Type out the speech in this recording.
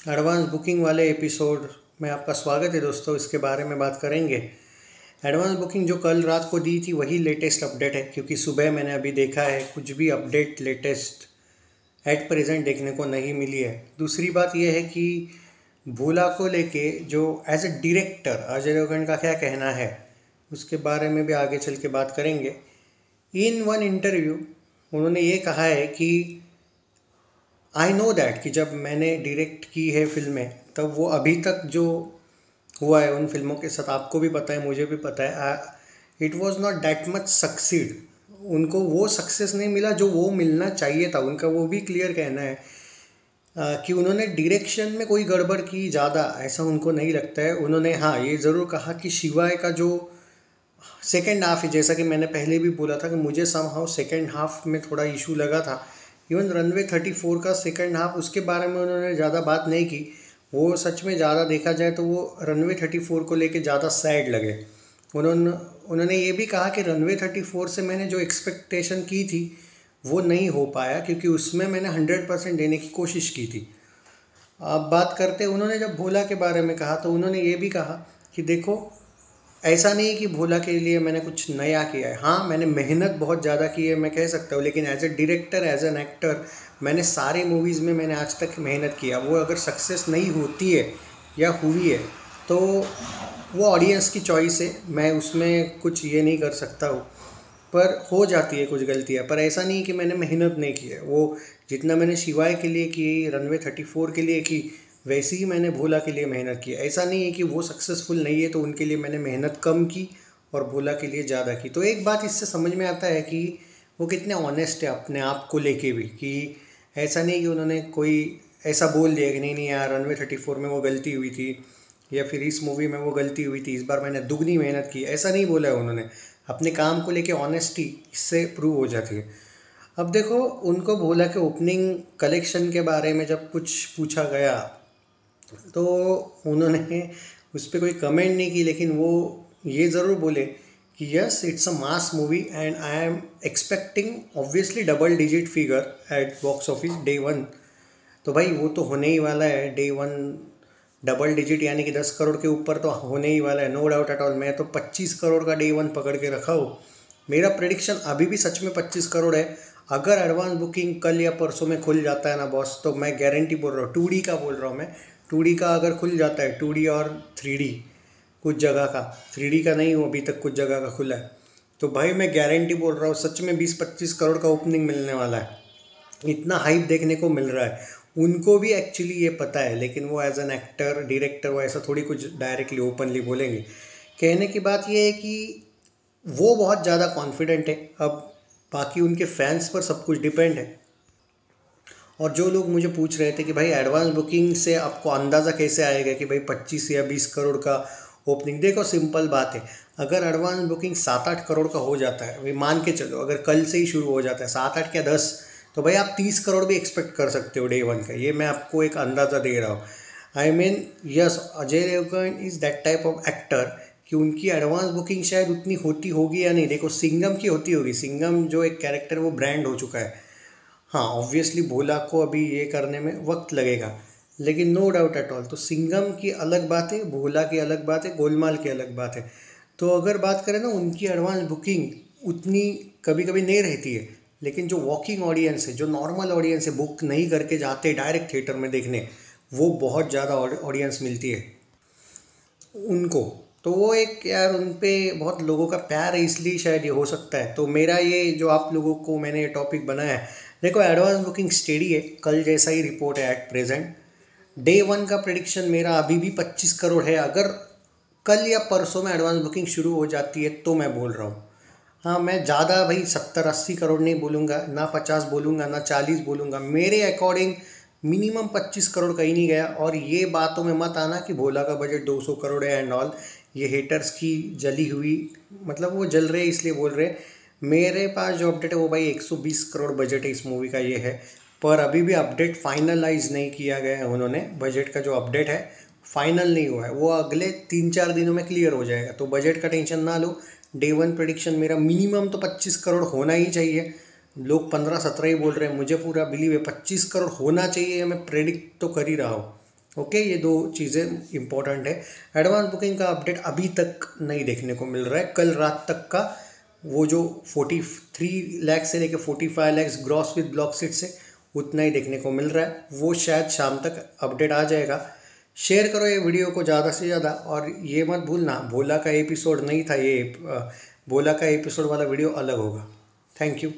Advance booking वाले episode में आपका स्वागत है दोस्तों। इसके बारे में बात करेंगे। एडवांस बुकिंग जो कल रात को दी थी वही लेटेस्ट अपडेट है, क्योंकि सुबह मैंने अभी देखा है कुछ भी अपडेट लेटेस्ट एट प्रेजेंट देखने को नहीं मिली है। दूसरी बात यह है कि भोला को लेके जो as a director Ajay Devgan का क्या कहना है उसके बारे में भी आगे चल के बात करेंगे। इन वन इंटरव्यू उन्होंने ये कहा है कि आई नो दैट कि जब मैंने डायरेक्ट की है फिल्में तब वो अभी तक जो हुआ है उन फिल्मों के साथ आपको भी पता है, मुझे भी पता है, it was not that much succeed. उनको वो सक्सेस नहीं मिला जो वो मिलना चाहिए था। उनका वो भी क्लियर कहना है कि उन्होंने डायरेक्शन में कोई गड़बड़ की ज़्यादा, ऐसा उनको नहीं लगता है। उन्होंने हाँ ये ज़रूर कहा कि शिवाय का जो सेकेंड हाफ है, जैसा कि मैंने पहले भी बोला था कि मुझे समहाउ सेकेंड हाफ में थोड़ा इशू लगा था। इवन रनवे 34 का सेकंड हाफ, उसके बारे में उन्होंने ज़्यादा बात नहीं की। वो सच में ज़्यादा देखा जाए तो वो रनवे 34 को लेके ज़्यादा सैड लगे। उन्होंने ये भी कहा कि रनवे 34 से मैंने जो एक्सपेक्टेशन की थी वो नहीं हो पाया, क्योंकि उसमें मैंने 100% देने की कोशिश की थी। अब बात करते, उन्होंने जब भोला के बारे में कहा तो उन्होंने ये भी कहा कि देखो ऐसा नहीं कि भोला के लिए मैंने कुछ नया किया है। हाँ मैंने मेहनत बहुत ज़्यादा की है मैं कह सकता हूँ, लेकिन as a director as an actor मैंने सारे मूवीज़ में मैंने आज तक मेहनत किया। वो अगर सक्सेस नहीं होती है या हुई है तो वो ऑडियंस की चॉइस है, मैं उसमें कुछ ये नहीं कर सकता हूँ। पर हो जाती है कुछ गलतियाँ, पर ऐसा नहीं कि मैंने मेहनत नहीं की है। वो जितना मैंने शिवाय के लिए की, रनवे 34 के लिए की, वैसे ही मैंने भोला के लिए मेहनत की। ऐसा नहीं है कि वो सक्सेसफुल नहीं है तो उनके लिए मैंने मेहनत कम की और भोला के लिए ज़्यादा की। तो एक बात इससे समझ में आता है कि वो कितने ऑनेस्ट है अपने आप को लेके भी, कि ऐसा नहीं कि उन्होंने कोई ऐसा बोल दिया कि नहीं नहीं यार रनवे 34 में वो गलती हुई थी या फिर इस मूवी में वो गलती हुई थी, इस बार मैंने दुगनी मेहनत की, ऐसा नहीं बोला है उन्होंने। अपने काम को लेके ऑनेस्टी इससे प्रूव हो जाती है। अब देखो, उनको भोला के ओपनिंग कलेक्शन के बारे में जब कुछ पूछा गया तो उन्होंने उस पर कोई कमेंट नहीं की, लेकिन वो ये ज़रूर बोले कि yes it's a mass movie and I am expecting obviously double digit figure at box office day one. तो भाई वो तो होने ही वाला है डे वन, डबल डिजिट यानी कि 10 करोड़ के ऊपर तो होने ही वाला है, नो डाउट एट ऑल। मैं तो 25 करोड़ का डे वन पकड़ के रखा हूँ। मेरा प्रेडिक्शन अभी भी सच में 25 करोड़ है। अगर एडवांस बुकिंग कल या परसों में खुल जाता है ना बॉस, तो मैं गारंटी बोल रहा हूँ, 2D का बोल रहा हूँ मैं, 2D का अगर खुल जाता है, 2D और 3D कुछ जगह का, 3D का नहीं हो अभी तक, कुछ जगह का खुला है, तो भाई मैं गारंटी बोल रहा हूँ सच में 20-25 करोड़ का ओपनिंग मिलने वाला है। इतना हाइप देखने को मिल रहा है। उनको भी एक्चुअली ये पता है, लेकिन वो एज एन एक्टर डायरेक्टर वो ऐसा थोड़ी कुछ डायरेक्टली ओपनली बोलेंगे। कहने की बात ये है कि वो बहुत ज़्यादा कॉन्फिडेंट है। अब बाकी उनके फैंस पर सब कुछ डिपेंड है। और जो लोग मुझे पूछ रहे थे कि भाई एडवांस बुकिंग से आपको अंदाज़ा कैसे आएगा कि भाई 25 या 20 करोड़ का ओपनिंग, देखो सिंपल बात है, अगर एडवांस बुकिंग 7-8 करोड़ का हो जाता है, भाई मान के चलो अगर कल से ही शुरू हो जाता है 7-8 क्या 10, तो भाई आप 30 करोड़ भी एक्सपेक्ट कर सकते हो डे वन का। ये मैं आपको एक अंदाज़ा दे रहा हूँ। I mean yes, Ajay Devgan is that type of actor कि उनकी एडवांस बुकिंग शायद उतनी होती होगी या नहीं। देखो सिंघम की होती होगी, सिंघम जो एक कैरेक्टर वो ब्रांड हो चुका है। हाँ ऑब्वियसली भोला को अभी ये करने में वक्त लगेगा, लेकिन नो डाउट एट ऑल तो सिंघम की अलग बात है, भोला की अलग बात है, गोलमाल की अलग बात है। तो अगर बात करें ना, उनकी एडवांस बुकिंग उतनी कभी कभी नहीं रहती है, लेकिन जो वॉकिंग ऑडियंस है, जो नॉर्मल ऑडियंस है, बुक नहीं करके जाते डायरेक्ट थिएटर में देखने, वो बहुत ज़्यादा ऑडियंस मिलती है उनको। तो वो एक यार उन पे बहुत लोगों का प्यार है, इसलिए शायद ये हो सकता है। तो मेरा ये जो आप लोगों को मैंने ये टॉपिक बनाया है, देखो एडवांस बुकिंग स्टेडी है, कल जैसा ही रिपोर्ट है एट प्रेजेंट। डे वन का प्रेडिक्शन मेरा अभी भी 25 करोड़ है। अगर कल या परसों में एडवांस बुकिंग शुरू हो जाती है तो मैं बोल रहा हूँ। हाँ मैं ज़्यादा भाई 70-80 करोड़ नहीं बोलूँगा, ना 50 बोलूँगा, ना 40 बोलूँगा। मेरे अकॉर्डिंग मिनिमम 25 करोड़ कहीं नहीं गया। और ये बातों में मत आना कि भोला का बजट 200 करोड़ है एंड ऑल, ये हेटर्स की जली हुई, मतलब वो जल रहे इसलिए बोल रहे। मेरे पास जो अपडेट है वो भाई 120 करोड़ बजट है इस मूवी का ये है। पर अभी भी अपडेट फाइनलाइज नहीं किया गया है उन्होंने, बजट का जो अपडेट है फाइनल नहीं हुआ है, वो अगले 3-4 दिनों में क्लियर हो जाएगा। तो बजट का टेंशन ना लो। डे वन प्रेडिक्शन मेरा मिनिमम तो 25 करोड़ होना ही चाहिए। लोग 15-17 ही बोल रहे हैं, मुझे पूरा बिलीव है 25 करोड़ होना चाहिए, मैं प्रेडिक्ट तो कर ही रहा हूँ। ओके, ये 2 चीज़ें इंपॉर्टेंट है। एडवांस बुकिंग का अपडेट अभी तक नहीं देखने को मिल रहा है। कल रात तक का वो जो 43 लाख से लेकर 45 lakh gross with block seats है, उतना ही देखने को मिल रहा है। वो शायद शाम तक अपडेट आ जाएगा। शेयर करो ये वीडियो को ज़्यादा से ज़्यादा, और ये मत भूलना भोला का एपिसोड नहीं था ये, भोला का एपिसोड वाला वीडियो अलग होगा। Thank you.